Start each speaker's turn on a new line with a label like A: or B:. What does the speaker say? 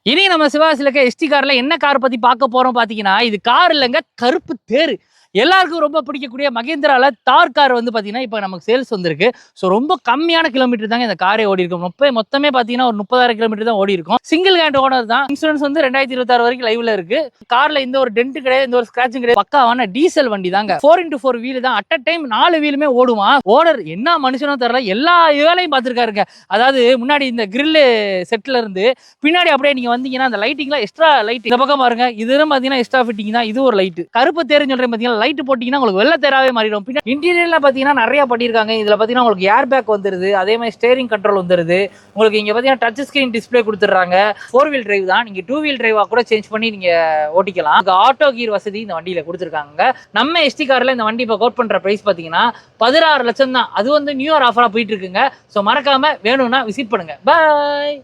A: இனி நம்ம சிவாசில இருக்க எஸ்டி கார்ல என்ன கார் பத்தி பார்க்க போறோம் பாத்தீங்கன்னா, இது கார் இல்லங்க, கருப்பு தேரு. எல்லாருக்கும் ரொம்ப பிடிக்கக்கூடிய மகேந்திரால தார் கார் வந்து பாத்தீங்கன்னா, இப்ப நமக்கு சேல்ஸ் வந்திருக்கு. ஸோ ரொம்ப கம்மியான கிலோமீட்டர் தாங்க இந்த காரே ஓடியிருக்கும். மொத்தமே பாத்தீங்கன்னா ஒரு 30,000 கிலோமீட்டர் தான் ஓடியிருக்கும். சிங்கிள் ஹேண்ட் ஓனர் தான். இன்சூரன்ஸ் வந்து 2026 வரைக்கும் லைவ்ல இருக்கு. கார்ல எந்த ஒரு டென்ட் கிடையாது, எந்த ஒரு ஸ்கிராட்சும் கிடையாது. பக்காவான டீசல் வண்டி தாங்க. 4x4 வீல் தான். அட் அ டைம் 4 வீலுமே ஓடுமா. ஓனர் என்ன மனுஷனோ தெரியல, எல்லா வேலையும் பார்த்திருக்காருங்க. அதாவது முன்னாடி இந்த கிரில் செட்ல இருந்து பின்னாடி அப்படியே நீங்க வந்தீங்கன்னா அந்த லைட்டிங்லாம் எக்ஸ்ட்ரா லைட் இந்த பக்கம் பாருங்க. இதுவும் பாத்தீங்கன்னா எக்ஸ்ட்ரா ஃபிட்டிங் தான். இது ஒரு லைட். கருப்பு தேருன்னு சொல்றேன் பாத்தீங்கன்னா, லைட் போட்டீங்கன்னா உங்களுக்கு வெள்ளை தேராவே மாறிடும். பின்னாடி இன்டீரியர்ல பாத்தீங்கன்னா நிறைய பண்ணிருக்காங்க. இதுல பாத்தீங்கன்னா உங்களுக்கு ஏர் பேக் வந்துருது. அதே மாதிரி ஸ்டேரிங் கண்ட்ரோல் வந்துருது. உங்களுக்கு இங்க பாத்தீங்கன்னா டச் ஸ்கிரீன் டிஸ்பிளே கொடுத்துறாங்க. 4 வீல் டிரைவ் தான். நீங்க 2 வீல் டிரைவா கூட சேஞ்ச் பண்ணி நீங்க ஓட்டிக்கலாம். ஆட்டோ கீர் வசதி இந்த வண்டியில கொடுத்துருக்காங்க. நம்ம எஸ்டி கார்ல இந்த வண்டி இப்போ கோட் பண்ற பிரைஸ் பாத்தீங்கன்னா 16 லட்சம் தான். அது வந்து நியூ இயர் ஆஃபரா போயிட்டு இருக்குங்க. ஸோ மறக்காம வேணும்னா விசிட் பண்ணுங்க. பாய்.